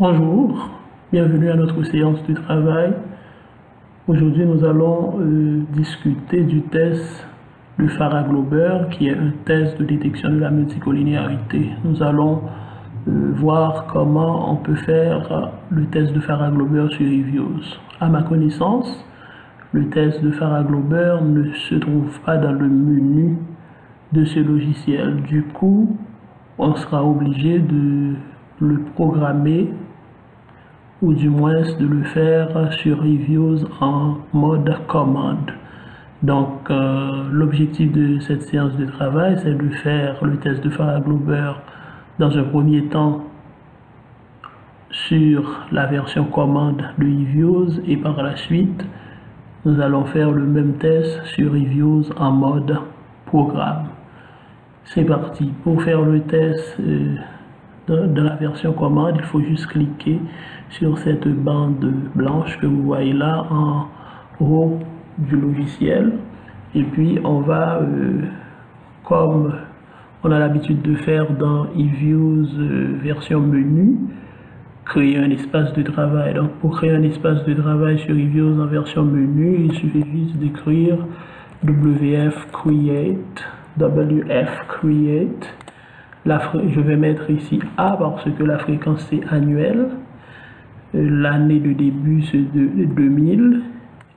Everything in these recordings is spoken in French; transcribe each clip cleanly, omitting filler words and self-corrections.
Bonjour, bienvenue à notre séance de travail. Aujourd'hui, nous allons discuter du test de Farah-Glauber, qui est un test de détection de la multicollinéarité. Nous allons voir comment on peut faire le test de Farah-Glauber sur eViews. À ma connaissance, le test de Farah-Glauber ne se trouve pas dans le menu de ce logiciel. Du coup, on sera obligé de le programmer ou du moins de le faire sur eViews en mode commande. Donc l'objectif de cette séance de travail, c'est de faire le test de Farah-Glauber dans un premier temps sur la version commande de eViews et par la suite nous allons faire le même test sur eViews en mode programme. C'est parti. Pour faire le test de la version commande, il faut juste cliquer sur cette bande blanche que vous voyez là en haut du logiciel, et puis on va, comme on a l'habitude de faire dans eViews version menu, créer un espace de travail. Donc pour créer un espace de travail sur eViews en version menu, il suffit juste d'écrire WF Create. Je vais mettre ici A parce que la fréquence c'est annuelle. L'année de début c'est 2000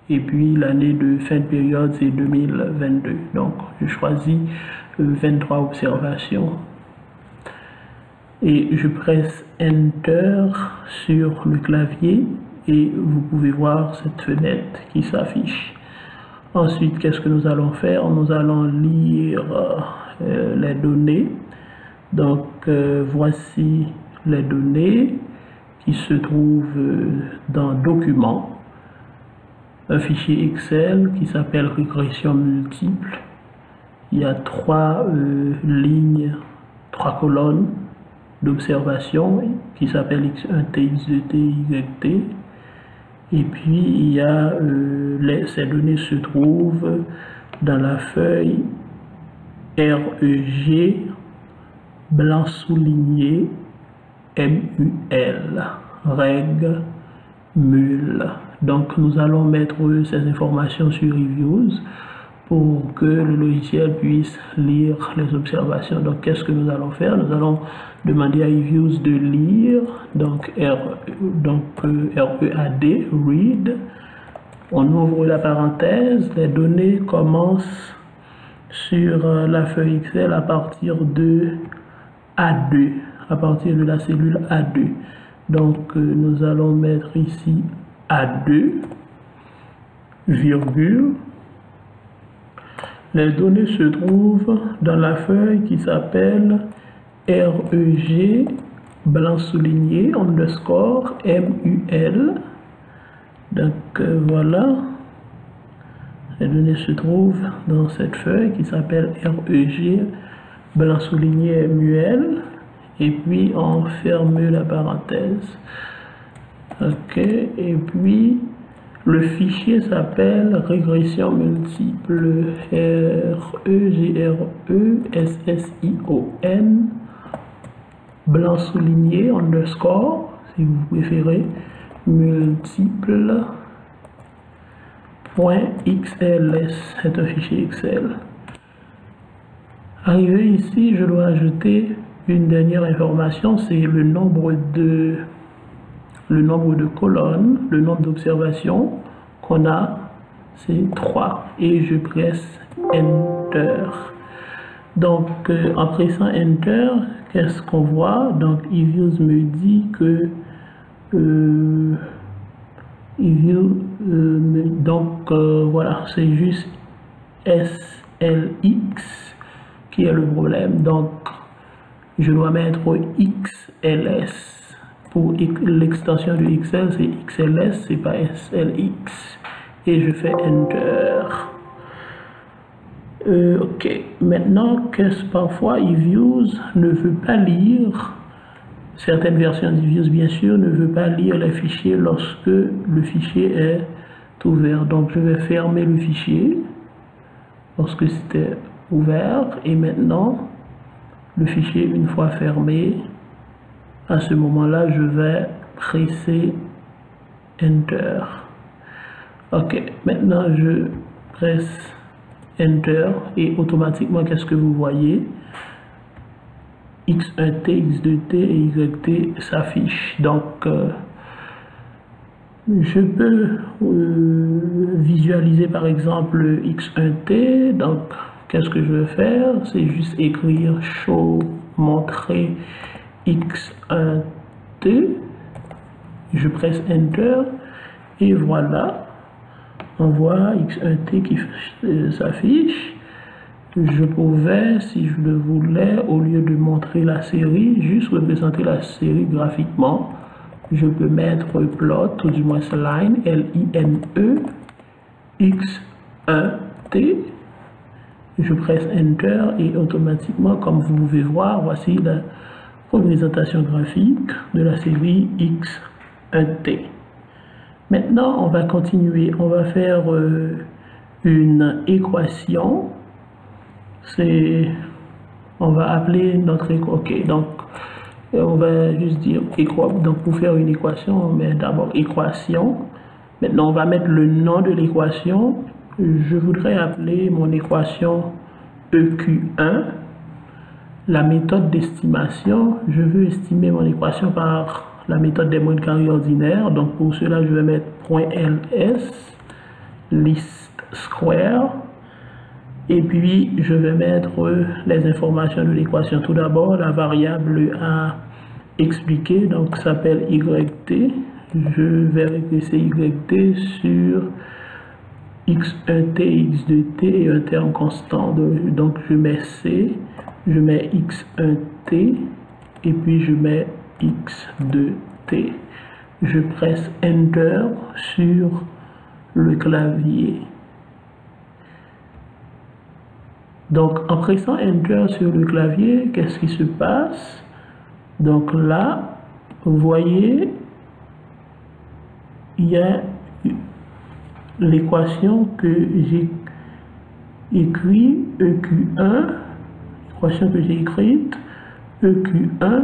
et puis l'année de fin de période c'est 2022. Donc je choisis 23 observations et je presse Enter sur le clavier et vous pouvez voir cette fenêtre qui s'affiche. Ensuite, qu'est-ce que nous allons faire? Nous allons lire les données. Donc, voici les données qui se trouvent dans Documents, un fichier Excel qui s'appelle Régression multiple. Il y a 3 lignes, 3 colonnes d'observation qui s'appellent X1T, X2T, YT. Et puis, il y a ces données se trouvent dans la feuille REG blanc souligné MUL, reg mul. Donc, nous allons mettre ces informations sur eViews pour que le logiciel puisse lire les observations. Donc, qu'est-ce que nous allons faire? Nous allons demander à eViews de lire, donc READ, read. On ouvre la parenthèse, les données commencent sur la feuille Excel à partir de A2, à partir de la cellule A2. Donc, nous allons mettre ici A2, virgule. Les données se trouvent dans la feuille qui s'appelle REG blanc souligné underscore MUL. Donc voilà, les données se trouvent dans cette feuille qui s'appelle REG blanc souligné MUL, et puis on ferme la parenthèse. Ok, et puis le fichier s'appelle régression multiple, REGRESSION blanc souligné underscore, si vous préférez, multiple .xls, c'est un fichier Excel. Arrivé ici, je dois ajouter une dernière information, c'est le nombre de colonnes, le nombre d'observations qu'on a, c'est 3, et je presse Enter. Donc en pressant Enter, qu'est-ce qu'on voit? Donc eViews me dit que voilà, c'est juste SLX qui est le problème. Donc je dois mettre XLS. Pour l'extension de Excel, c'est XLS, c'est pas SLX. Et je fais Enter. Ok, maintenant, parfois eViews ne veut pas lire, certaines versions d'eViews bien sûr ne veut pas lire les fichiers lorsque le fichier est ouvert. Donc je vais fermer le fichier lorsque c'était ouvert, et maintenant le fichier une fois fermé, à ce moment-là je vais presser Enter. Ok, maintenant je presse Enter et automatiquement, qu'est-ce que vous voyez? X1T, X2T et YT s'affichent. Donc, je peux visualiser par exemple X1T. Donc, qu'est-ce que je vais faire? C'est juste écrire show, montrer X1T. Je presse Enter et voilà. On voit X1T qui s'affiche. Je pouvais, si je le voulais, au lieu de montrer la série, juste représenter la série graphiquement. Je peux mettre plot, ou du moins line, L-I-N-E, X1T. Je presse Enter et automatiquement, comme vous pouvez voir, voici la représentation graphique de la série X1T. Maintenant, on va continuer. On va faire une équation. On va appeler notre équation. Ok, donc on va juste dire donc pour faire une équation, on met d'abord équation. Maintenant, on va mettre le nom de l'équation. Je voudrais appeler mon équation EQ1. La méthode d'estimation, je veux estimer mon équation par la méthode des moyennes carrées ordinaires. Donc pour cela, je vais mettre .ls, list square. Et puis, je vais mettre les informations de l'équation. Tout d'abord, la variable à expliquer, donc s'appelle YT. Je vais régresser YT sur X1T, X2T et un terme constant. Donc, je mets C, je mets X1T et puis je mets X2T. Je presse Enter sur le clavier. Donc, en pressant Enter sur le clavier, qu'est-ce qui se passe? Donc là, vous voyez, il y a l'équation que j'ai écrite, EQ1, l'équation que j'ai écrite, EQ1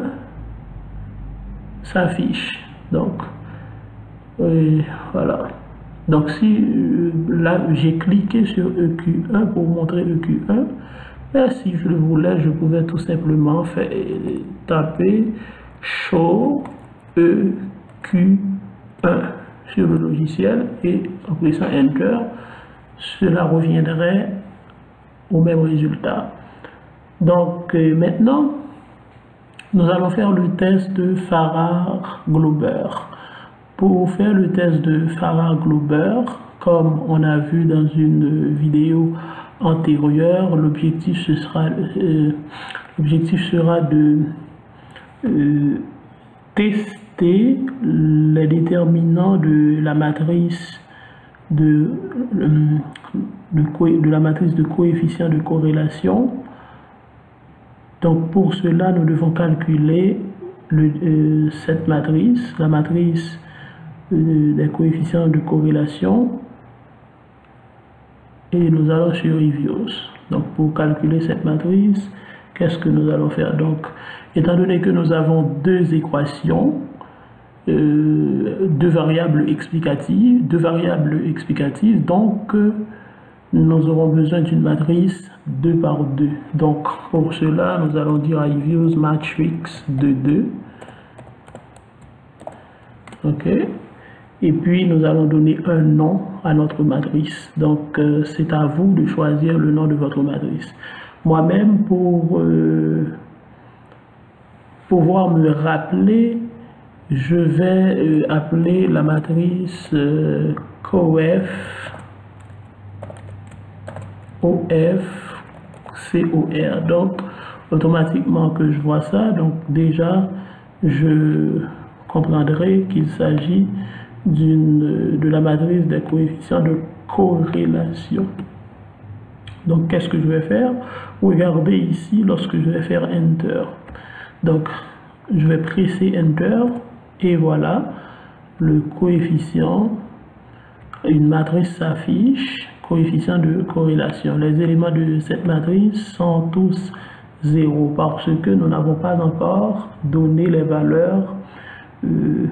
s'affiche. Donc, voilà. Donc si là j'ai cliqué sur EQ1 pour montrer EQ1, et si je le voulais, je pouvais tout simplement taper show EQ1 sur le logiciel et en pressant Enter, cela reviendrait au même résultat. Donc maintenant, nous allons faire le test de Farrar-Glauber. Pour faire le test de Farrar-Glauber, comme on a vu dans une vidéo antérieure, l'objectif sera de tester les déterminants de la matrice de la matrice de coefficient de corrélation. Donc pour cela, nous devons calculer cette matrice, la matrice des coefficients de corrélation, et nous allons sur Reviews. Donc pour calculer cette matrice, qu'est-ce que nous allons faire? Donc étant donné que nous avons deux équations, deux variables explicatives, donc nous aurons besoin d'une matrice 2 par 2. Donc pour cela, nous allons dire à Reviews matrix de 2. Ok. Et puis nous allons donner un nom à notre matrice. Donc c'est à vous de choisir le nom de votre matrice. Moi-même, pour pouvoir me rappeler, je vais appeler la matrice COF COR. Donc automatiquement que je vois ça, donc déjà je comprendrai qu'il s'agit de la matrice des coefficients de corrélation. Donc qu'est-ce que je vais faire? Regardez ici lorsque je vais faire Enter. Donc je vais presser Enter et voilà, le coefficient, une matrice s'affiche, coefficient de corrélation. Les éléments de cette matrice sont tous 0 parce que nous n'avons pas encore donné les valeurs les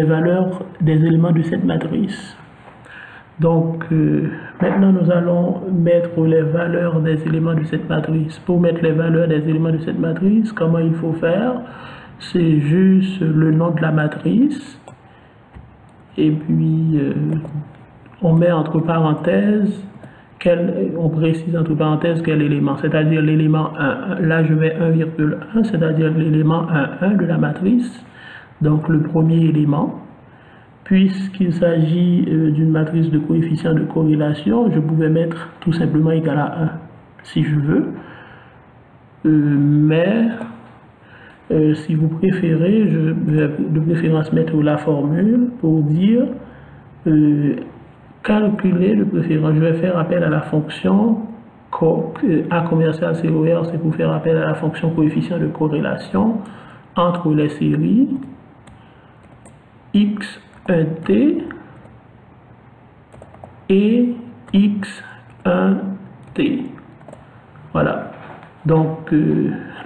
valeurs des éléments de cette matrice. Donc, maintenant, nous allons mettre les valeurs des éléments de cette matrice. Pour mettre les valeurs des éléments de cette matrice, comment il faut faire? C'est juste le nom de la matrice. Et puis, on met entre parenthèses, on précise entre parenthèses quel élément, c'est-à-dire l'élément 1. Là, je mets 1,1, c'est-à-dire l'élément 1 de la matrice. Donc, le premier élément. Puisqu'il s'agit d'une matrice de coefficients de corrélation, je pouvais mettre tout simplement égal à 1 si je veux. Mais si vous préférez, je vais de préférence mettre la formule pour dire calculer de préférence. Je vais faire appel à la fonction A commercial COR, c'est pour faire appel à la fonction coefficient de corrélation entre les séries X1T et X1T. Voilà. Donc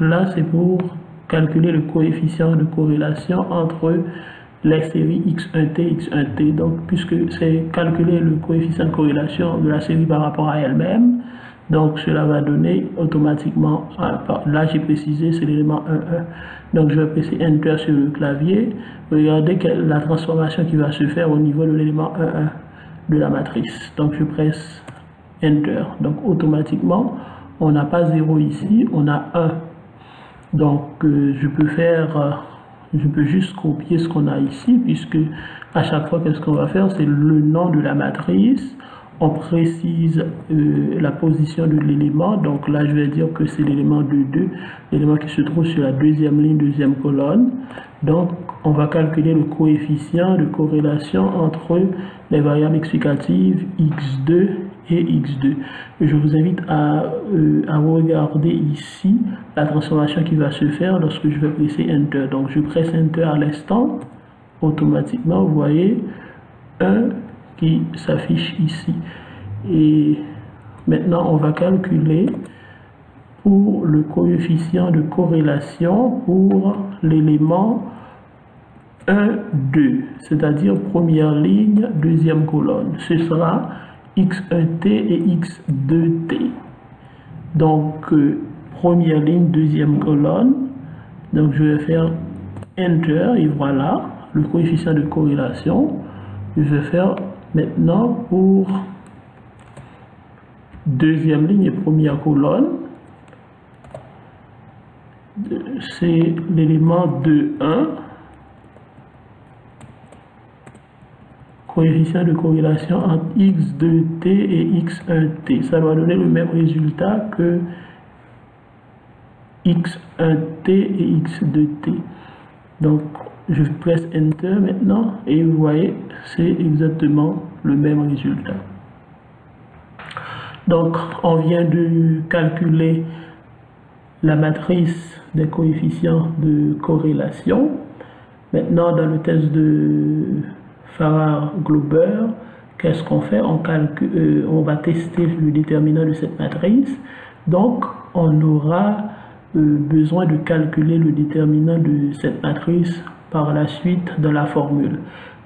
là, c'est pour calculer le coefficient de corrélation entre les séries X1T, X1T. Donc, puisque c'est calculer le coefficient de corrélation de la série par rapport à elle-même, donc cela va donner automatiquement, là j'ai précisé, c'est l'élément 1,1. Donc je vais presser Enter sur le clavier. Regardez la transformation qui va se faire au niveau de l'élément 1,1 de la matrice. Donc je presse Enter. Donc automatiquement, on n'a pas 0 ici, on a 1. Donc je peux juste copier ce qu'on a ici, puisque à chaque fois, qu'est-ce qu'on va faire? C'est le nom de la matrice. On précise la position de l'élément. Donc là, je vais dire que c'est l'élément 2,2, l'élément qui se trouve sur la deuxième ligne, deuxième colonne. Donc, on va calculer le coefficient de corrélation entre les variables explicatives x2 et x2. Je vous invite à regarder ici la transformation qui va se faire lorsque je vais presser Enter. Donc, je presse Enter à l'instant. Automatiquement, vous voyez 1 qui s'affiche ici. Et maintenant, on va calculer pour le coefficient de corrélation pour l'élément 1, 2, c'est-à-dire première ligne, deuxième colonne. Ce sera x1t et x2t. Donc, première ligne, deuxième colonne. Donc, je vais faire Enter et voilà le coefficient de corrélation. Je vais faire maintenant pour deuxième ligne et première colonne. C'est l'élément 2,1. Coefficient de corrélation entre x2t et x1t. Ça va donner le même résultat que x1t et x2t. Donc, je presse Enter maintenant et vous voyez, c'est exactement le même résultat. Donc, on vient de calculer la matrice des coefficients de corrélation. Maintenant, dans le test de Farrar-Glauber, qu'est-ce qu'on fait? On va tester le déterminant de cette matrice. Donc, on aura besoin de calculer le déterminant de cette matrice par la suite de la formule.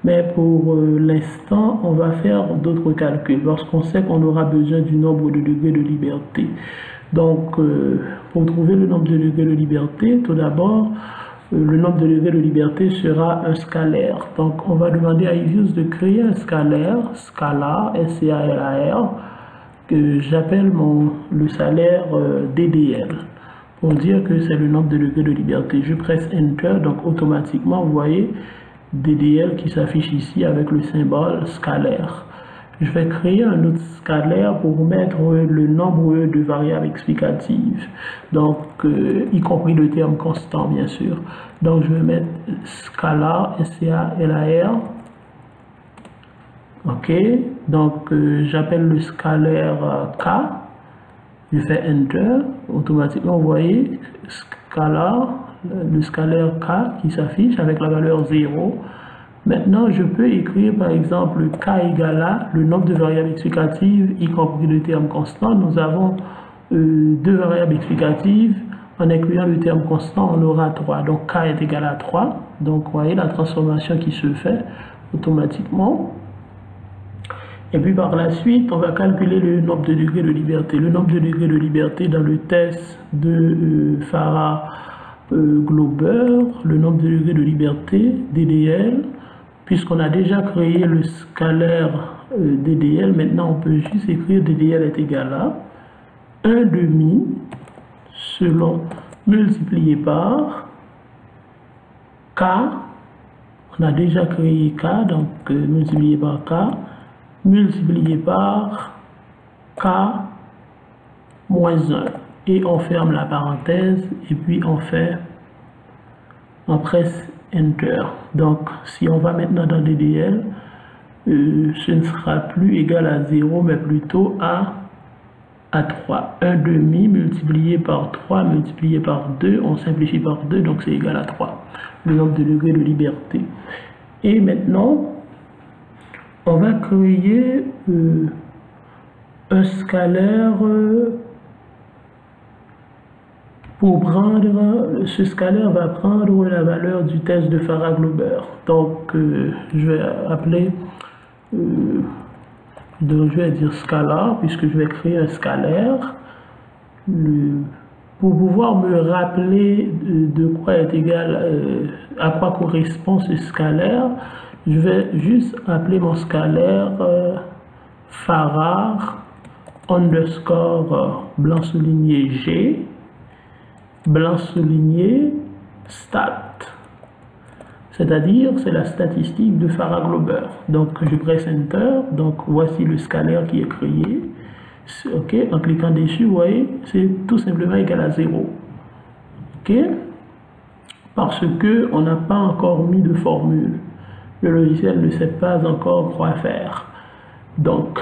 Mais pour l'instant, on va faire d'autres calculs parce qu'on sait qu'on aura besoin du nombre de degrés de liberté. Donc, pour trouver le nombre de degrés de liberté, tout d'abord, le nombre de degrés de liberté sera un scalaire. Donc, on va demander à Evius de créer un scalaire, scalar, S-C-A-L-A-R, que j'appelle le salaire DDL, pour dire que c'est le nombre de degrés de liberté. Je presse Enter, donc automatiquement, vous voyez DDL qui s'affiche ici avec le symbole scalaire. Je vais créer un autre scalaire pour mettre le nombre de variables explicatives, donc y compris le terme constant bien sûr. Donc je vais mettre scalar, S-C-A-L-A-R. Ok, donc j'appelle le scalaire K. Je fais Enter, automatiquement vous voyez scalar, le scalaire K qui s'affiche avec la valeur 0. Maintenant, je peux écrire par exemple K égale à le nombre de variables explicatives, y compris le terme constant. Nous avons deux variables explicatives En incluant le terme constant, on aura 3. Donc, k est égal à 3. Donc, vous voyez la transformation qui se fait automatiquement. Et puis, par la suite, on va calculer le nombre de degrés de liberté. Le nombre de degrés de liberté dans le test de Farah-Glauber, le nombre de degrés de liberté, DDL, puisqu'on a déjà créé le scalaire DDL, maintenant, on peut juste écrire DDL est égal à 1 demi selon multiplié par K, on a déjà créé K, donc multiplié par K, multiplié par K moins 1. Et on ferme la parenthèse et puis on presse Enter. Donc si on va maintenant dans DDL, ce ne sera plus égal à 0, mais plutôt à 3. 1 demi multiplié par 3 multiplié par 2, on simplifie par 2, donc c'est égal à 3. Le nombre de degrés de liberté. Et maintenant, on va créer un scalaire pour prendre, ce scalaire va prendre la valeur du test de Farah-Glauber. Donc, je vais appeler... donc je vais dire scalar puisque je vais créer un scalaire. Pour pouvoir me rappeler de quoi est égal, à quoi correspond ce scalaire, je vais juste appeler mon scalaire Farah underscore blanc souligné G blanc souligné stat. C'est-à-dire, c'est la statistique de Farah-Glauber. Donc, je presse Enter. Donc, voici le scalaire qui est créé. OK, en cliquant dessus, vous voyez, c'est tout simplement égal à 0. OK, parce que on n'a pas encore mis de formule. Le logiciel ne sait pas encore quoi faire. Donc,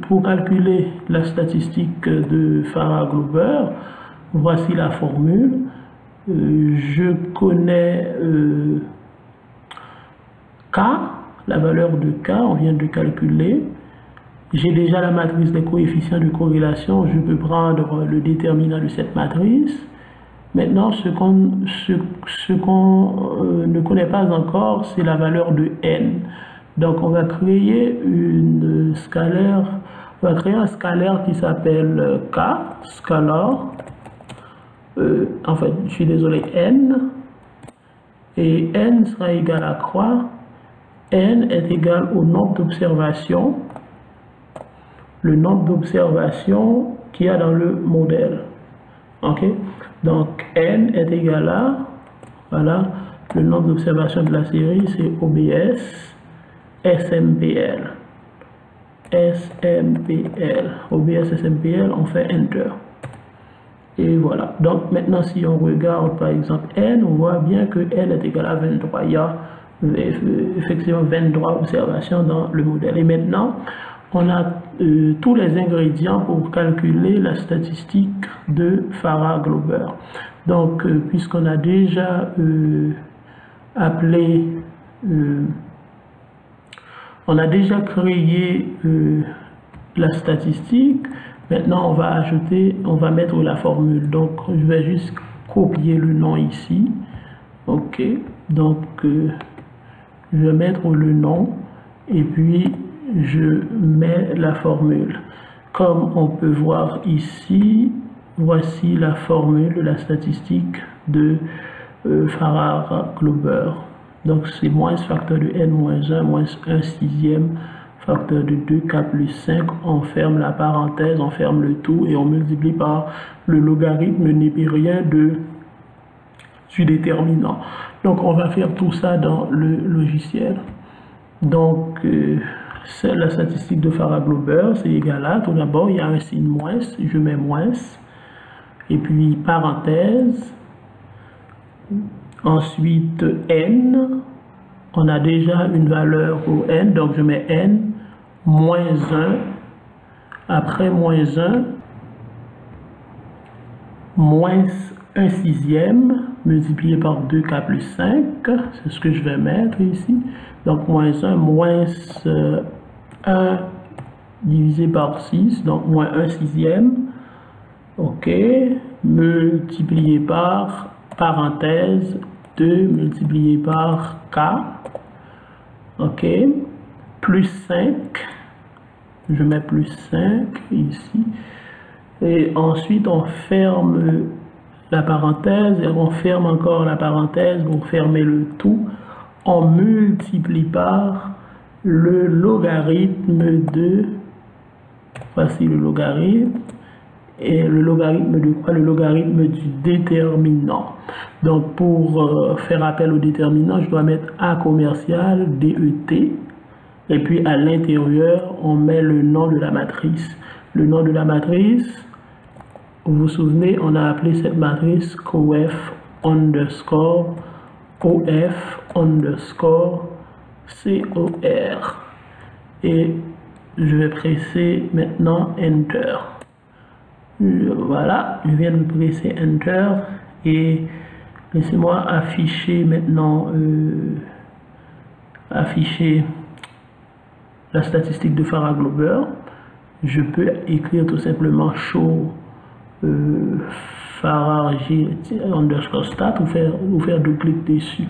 pour calculer la statistique de Farah-Glauber, voici la formule. Je connais K, la valeur de K, on vient de calculer. J'ai déjà la matrice des coefficients de corrélation, je peux prendre le déterminant de cette matrice. Maintenant, ce qu'on ne connaît pas encore, c'est la valeur de n. Donc, on va créer un scalaire qui s'appelle K, scalar. En fait, je suis désolé, n, et n sera égal à quoi? N est égal au nombre d'observations, le nombre d'observations qu'il y a dans le modèle. Ok, donc n est égal à, voilà, le nombre d'observations de la série, c'est OBS SMPL. OBS SMPL, on fait Enter. Et voilà. Donc maintenant, si on regarde par exemple n, on voit bien que n est égal à 23. Il y a effectivement 23 observations dans le modèle. Et maintenant, on a tous les ingrédients pour calculer la statistique de Farah-Glauber. Donc, puisqu'on a déjà appelé, on a déjà créé la statistique, maintenant on va mettre la formule. Donc, je vais juste copier le nom ici. Ok, donc je vais mettre le nom et puis je mets la formule. Comme on peut voir ici, voici la formule de la statistique de Farah-Glauber. Donc c'est moins facteur de n moins 1 moins 1 sixième facteur de 2k plus 5. On ferme la parenthèse, on ferme le tout et on multiplie par le logarithme népérien du déterminant. Donc on va faire tout ça dans le logiciel. Donc c'est la statistique de Farah-Glauber, c'est égal à, tout d'abord il y a un signe moins, je mets moins, et puis parenthèse, ensuite n, on a déjà une valeur pour n, donc je mets n, moins 1, après moins 1, moins 1 sixième, multiplié par 2k plus 5, c'est ce que je vais mettre ici, donc moins 1, moins 1 divisé par 6, donc moins 1 sixième, ok, multiplié par parenthèse 2 multiplié par k, ok, plus 5, je mets plus 5 ici, et ensuite on ferme la parenthèse et on ferme encore la parenthèse pour fermer le tout. On multiplie par le logarithme de, voici le logarithme, et le logarithme de quoi? Le logarithme du déterminant. Donc pour faire appel au déterminant, je dois mettre A commercial, DET, et puis à l'intérieur, on met le nom de la matrice. Le nom de la matrice, vous vous souvenez, on a appelé cette matrice COF underscore OF underscore COR. Et je vais presser maintenant Enter. Voilà, je viens de presser Enter et laissez-moi afficher maintenant afficher la statistique de Farah-Glober. Je peux écrire tout simplement show Farah G underscore stat ou faire double-clic dessus.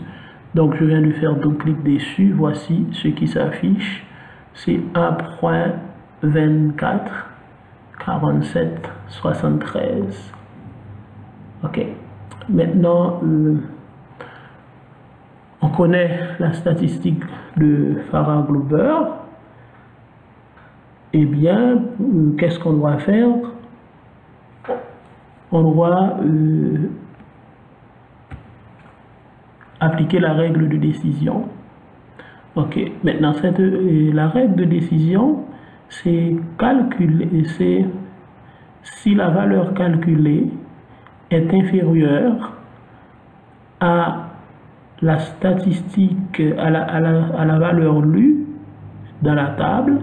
Donc je viens de faire double-clic dessus. Voici ce qui s'affiche. C'est 1.24 47 73. Ok. Maintenant, on connaît la statistique de Farah-Glober. Eh bien, qu'est-ce qu'on doit faire? On doit appliquer la règle de décision. Ok. Maintenant, la règle de décision, c'est calculer, c'est si la valeur calculée est inférieure à la statistique, à la valeur lue dans la table,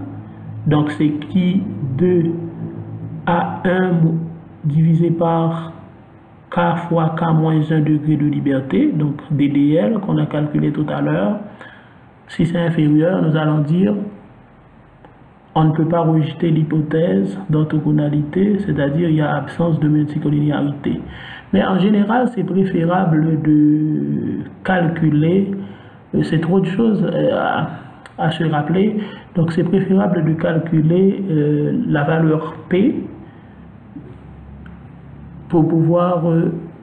donc c'est qui 2 à 1 divisé par k fois k moins 1 degré de liberté, donc DDL qu'on a calculé tout à l'heure. Si c'est inférieur, nous allons dire on ne peut pas rejeter l'hypothèse d'orthogonalité, c'est-à-dire il y a absence de multicollinéarité. Mais en général, c'est préférable de calculer, c'est trop de choses à se rappeler, donc c'est préférable de calculer la valeur P pour pouvoir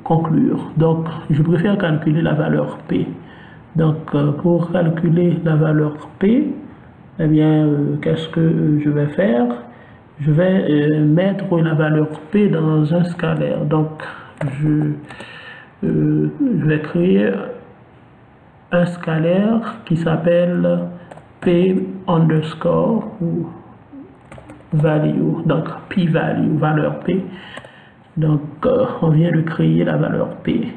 conclure. Donc, je préfère calculer la valeur P. Donc, pour calculer la valeur P, eh bien, qu'est-ce que je vais faire? Je vais mettre la valeur P dans un scalaire. Donc, je vais créer un scalaire qui s'appelle P underscore ou value. Donc, p-value, valeur P. Donc, on vient de créer la valeur P.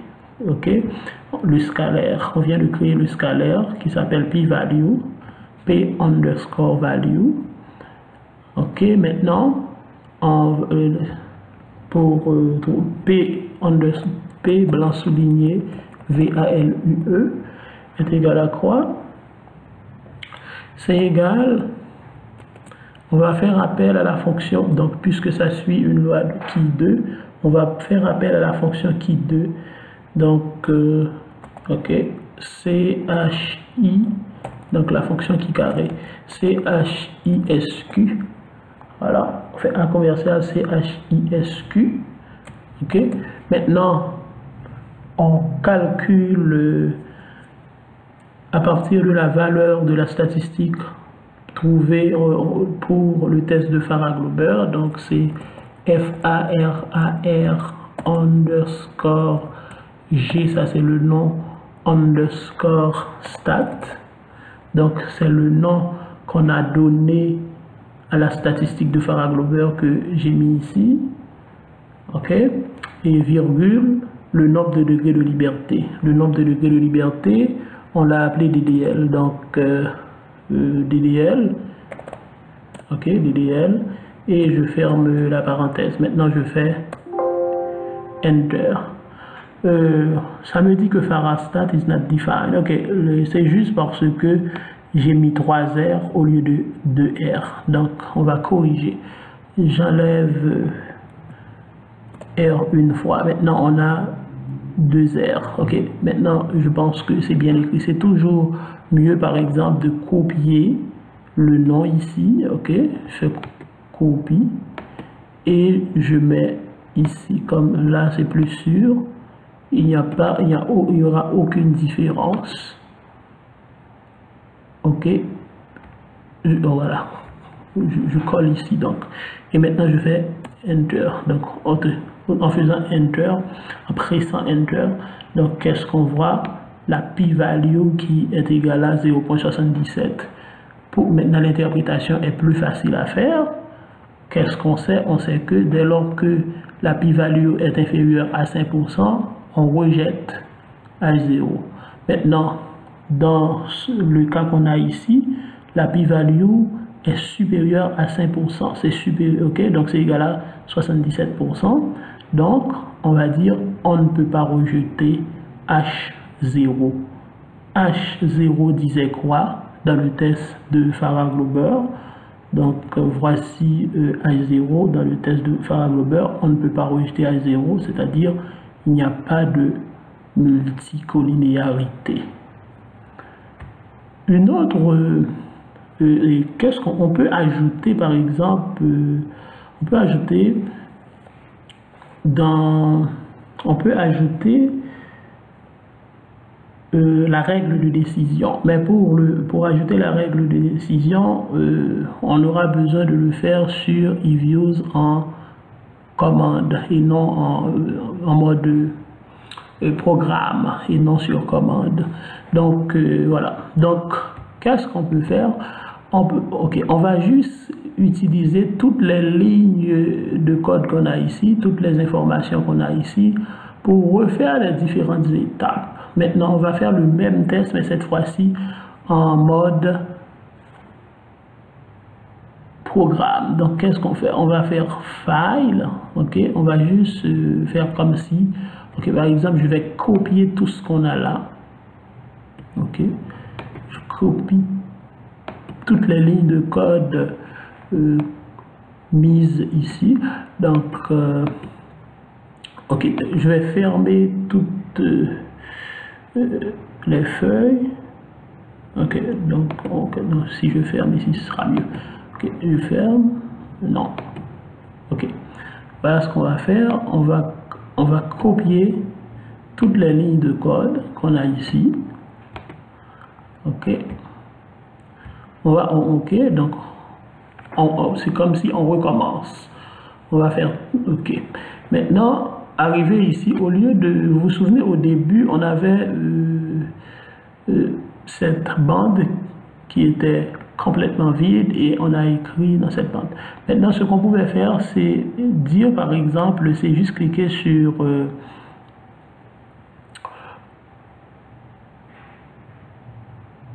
OK? Le scalaire. On vient de créer le scalaire qui s'appelle p-value. P underscore value. Ok, maintenant, pour P underscore P blanc souligné VALUE est égal à quoi? C'est égal, on va faire appel à la fonction, donc puisque ça suit une loi de qui2, on va faire appel à la fonction qui2. Donc, ok, CHI. Donc la fonction qui carré, CHISQ. Voilà, on fait un commercial CHISQ. Ok. Maintenant, on calcule à partir de la valeur de la statistique trouvée pour le test de Farah-Glober. Donc c'est FARAR underscore G, ça c'est le nom underscore stat. Donc, c'est le nom qu'on a donné à la statistique de Farah-Glober que j'ai mis ici. OK? Et virgule, le nombre de degrés de liberté. Le nombre de degrés de liberté, on l'a appelé DDL. Donc, DDL. OK? DDL. Et je ferme la parenthèse. Maintenant, je fais Enter. Ça me dit que Farah-Stat is not defined. Ok, c'est juste parce que j'ai mis 3 R au lieu de 2 R. Donc, on va corriger. J'enlève R une fois. Maintenant, on a 2 R. OK. Maintenant, je pense que c'est bien écrit. C'est toujours mieux, par exemple, de copier le nom ici. OK. Je fais copie et je mets ici, comme là, c'est plus sûr. Il n'y aura aucune différence. OK. Voilà. Je colle ici, donc. Et maintenant, je fais Enter. Donc, en faisant Enter, en pressant Enter, donc, qu'est-ce qu'on voit? La p-value qui est égale à 0.77. Pour maintenant, l'interprétation est plus facile à faire. Qu'est-ce qu'on sait? On sait que dès lors que la p-value est inférieure à 5%, on rejette H0. Maintenant, dans le cas qu'on a ici, la p-value est supérieure à 5%. C'est supérieur, ok? Donc c'est égal à 77%. Donc, on va dire, on ne peut pas rejeter H0. H0 disait quoi dans le test de Farah-Glauber? Donc, voici H0 dans le test de Farah-Glauber. On ne peut pas rejeter H0, c'est-à-dire il n'y a pas de multicollinéarité. Une autre, qu'est-ce qu'on peut ajouter, par exemple, on peut ajouter la règle de décision. Mais pour ajouter la règle de décision, on aura besoin de le faire sur eViews en commande et non en mode programme et non sur commande. Donc voilà. Donc qu'est-ce qu'on peut faire? On va juste utiliser toutes les lignes de code qu'on a ici, toutes les informations qu'on a ici pour refaire les différentes étapes. Maintenant, on va faire le même test, mais cette fois-ci en mode programme. Donc, qu'est-ce qu'on fait? On va faire File, ok? On va juste faire comme si, ok, par exemple, je vais copier tout ce qu'on a là, ok? Je copie toutes les lignes de code mises ici. Donc, ok, je vais fermer toutes les feuilles. Ok, donc si je ferme ici, ce sera mieux. Ok, je ferme. Non. Ok. Voilà ce qu'on va faire. On va copier toutes les lignes de code qu'on a ici. Ok. Ok, donc c'est comme si on recommence. On va faire ok. Maintenant, arrivé ici, au lieu de, vous vous souvenez, au début, on avait cette bande qui était complètement vide et on a écrit dans cette bande. Maintenant, ce qu'on pouvait faire, c'est dire, par exemple, c'est juste cliquer sur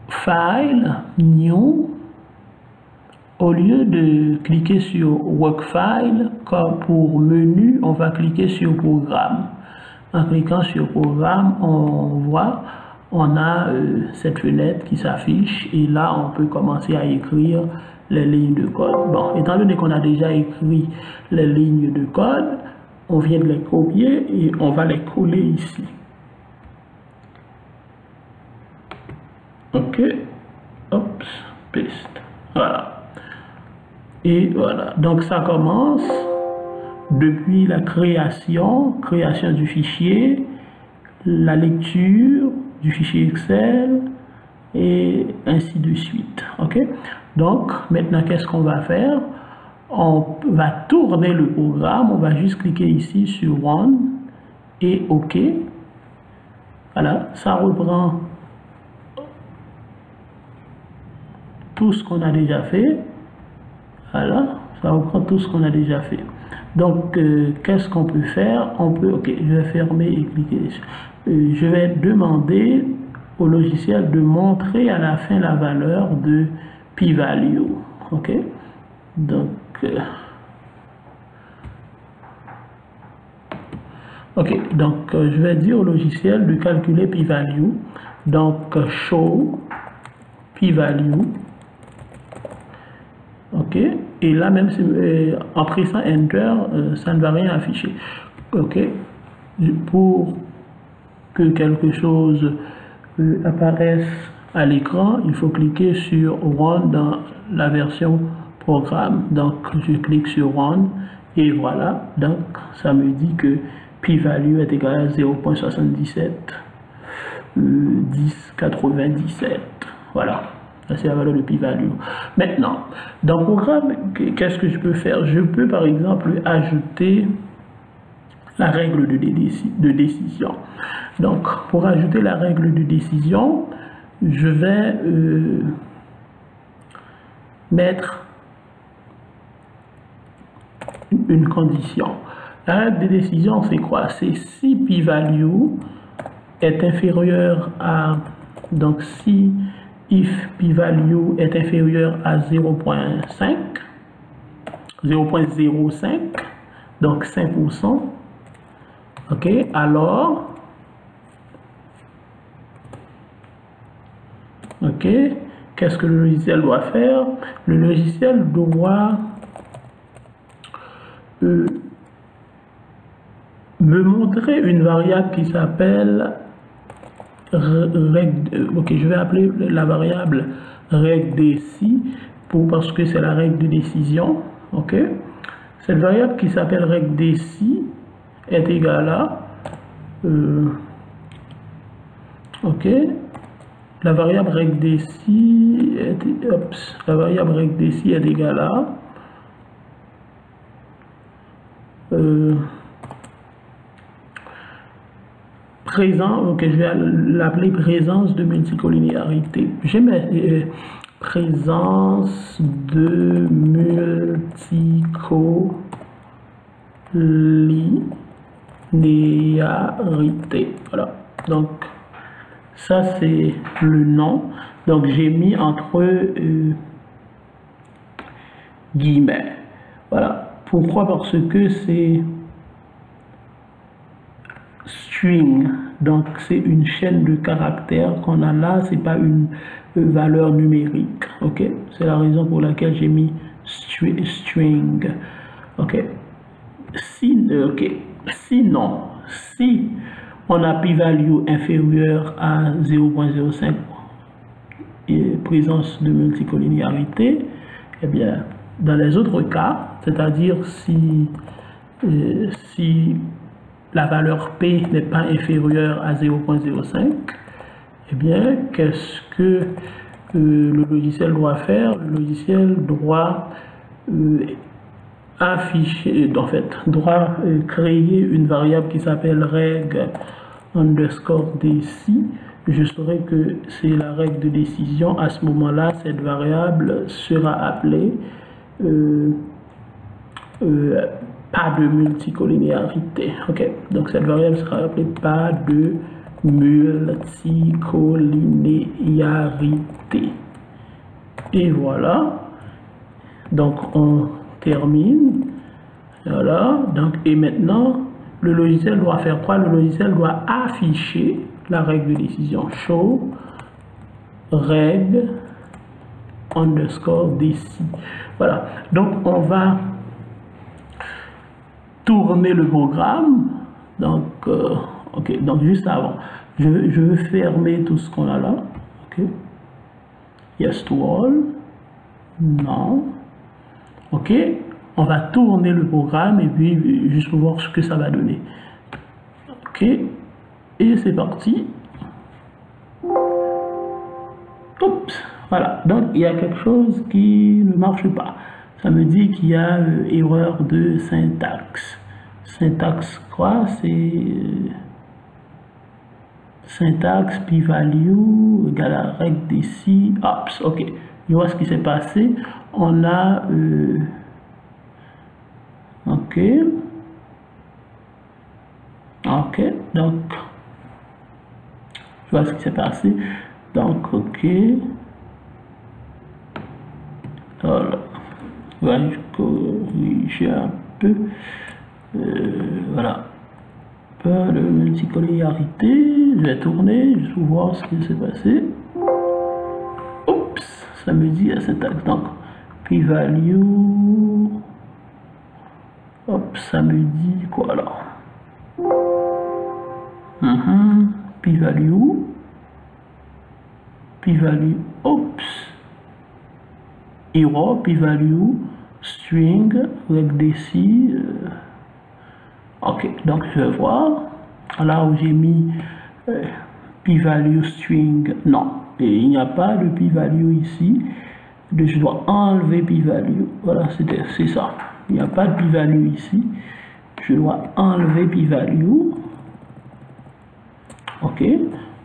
File, New. Au lieu de cliquer sur Work File, comme pour menu, on va cliquer sur Programme. En cliquant sur Programme, on voit, on a cette fenêtre qui s'affiche et là, on peut commencer à écrire les lignes de code. Bon, étant donné qu'on a déjà écrit les lignes de code, on vient de les copier et on va les coller ici. Ok, hop, paste. Voilà. Et voilà, donc ça commence depuis la création du fichier, la lecture du fichier Excel et ainsi de suite. Ok, donc maintenant qu'est-ce qu'on va faire? On va tourner le programme, on va juste cliquer ici sur Run et OK. Voilà, ça reprend tout ce qu'on a déjà fait. Voilà, ça reprend tout ce qu'on a déjà fait. Donc, qu'est-ce qu'on peut faire? On peut, ok, je vais fermer et cliquer. Je vais demander au logiciel de montrer à la fin la valeur de p-value. Ok, donc, je vais dire au logiciel de calculer p-value. Donc, show p-value. Ok, et là même en pressant Enter, ça ne va rien afficher. Ok, pour que quelque chose apparaisse à l'écran, il faut cliquer sur Run dans la version programme. Donc, je clique sur Run et voilà. Donc, ça me dit que p-value est égal à 0.77 1097. Voilà. Ça, c'est la valeur de p-value. Maintenant, dans le programme, qu'est-ce que je peux faire? Je peux, par exemple, ajouter la règle de décision. Donc, pour ajouter la règle de décision, je vais mettre une condition. La règle de décision, c'est quoi? C'est si p-value est inférieur à... Donc, si if p-value est inférieur à 0.5, 0.05, donc 5%, ok, alors, ok, qu'est-ce que le logiciel doit faire? Le logiciel doit me montrer une variable qui s'appelle règle. Ok, je vais appeler la variable règle déci parce que c'est la règle de décision. Ok, cette variable qui s'appelle règle déci est égale à ok, la variable règle déci est égale à présent, ok, je vais l'appeler présence de multicollinéarité. J'ai mis présence de multicollinéarité. Voilà. Donc, ça, c'est le nom. Donc, j'ai mis entre guillemets. Voilà. Pourquoi? Parce que c'est string, donc c'est une chaîne de caractères qu'on a là, c'est pas une valeur numérique. Ok, c'est la raison pour laquelle j'ai mis string. Ok, sinon, si on a p-value inférieure à 0.05 et présence de multicollinéarité, eh bien, dans les autres cas, c'est-à-dire si la valeur P n'est pas inférieure à 0.05, eh bien, qu'est-ce que le logiciel doit faire? Le logiciel doit afficher, en fait, doit créer une variable qui s'appelle règle underscore déci. Je saurai que c'est la règle de décision. À ce moment-là, cette variable sera appelée pas de multicollinéarité. Ok, donc cette variable sera appelée pas de multicollinéarité. Et voilà. Donc on termine. Voilà. Donc, et maintenant, le logiciel doit faire quoi? Le logiciel doit afficher la règle de décision. Show règle underscore déci. Voilà. Donc on va tourner le programme. Donc, ok, donc juste avant, je veux fermer tout ce qu'on a là. Ok, yes to all, non. Ok, on va tourner le programme et puis juste pour voir ce que ça va donner. Ok, et c'est parti. Oups, voilà, donc il y a quelque chose qui ne marche pas. Ça me dit qu'il y a erreur de syntaxe. Syntaxe quoi? C'est syntaxe p-value égale à règle déci. Ops, ok. Je vois ce qui s'est passé. On a ok. Ok, donc je vois ce qui s'est passé. Donc ok. Voilà. Ouais, je corrige un peu. Voilà. Pas de multicollinéarité. Je vais tourner juste pour voir ce qui s'est passé. Oups, ça me dit à cet axe. Donc, p-value. Hop, ça me dit quoi alors? P-value, oops, error, p-value, string, regdeci. Ok, donc je vais voir. Là où j'ai mis p-value string, non, et il n'y a pas de p-value ici. Je dois enlever p-value. Voilà, c'est ça. Il n'y a pas de p-value ici. Je dois enlever p-value. Ok,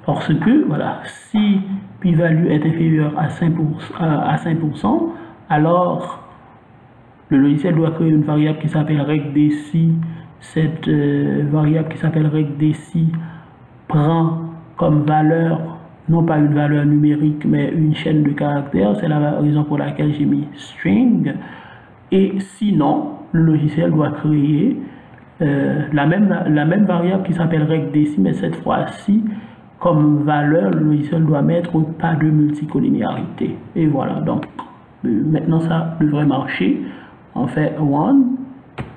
parce que voilà, si p-value est inférieur à 5%, alors le logiciel doit créer une variable qui s'appelle regdeci. Cette variable qui s'appelle regdeci prend comme valeur, non pas une valeur numérique, mais une chaîne de caractères. C'est la raison pour laquelle j'ai mis string. Et sinon, le logiciel doit créer la même variable qui s'appelle regdeci, mais cette fois-ci, comme valeur, le logiciel doit mettre pas de multicollinéarité. Et voilà, donc maintenant ça devrait marcher. On fait one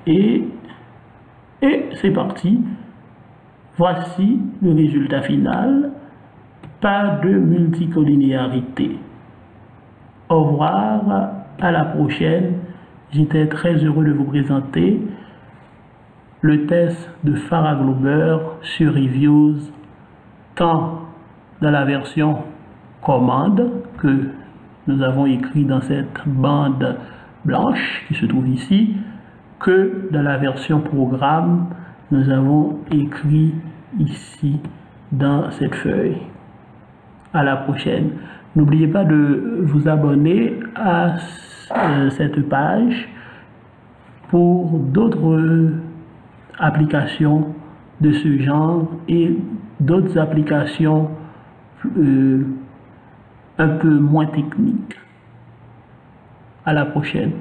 et c'est parti. Voici le résultat final. Pas de multicollinéarité. Au revoir, à la prochaine. J'étais très heureux de vous présenter le test de Farah Glober sur Reviews, tant dans la version commande que nous avons écrit dans cette bande blanche qui se trouve ici, que dans la version programme, nous avons écrit ici dans cette feuille. À la prochaine. N'oubliez pas de vous abonner à cette page pour d'autres applications de ce genre et d'autres applications un peu moins techniques. À la prochaine.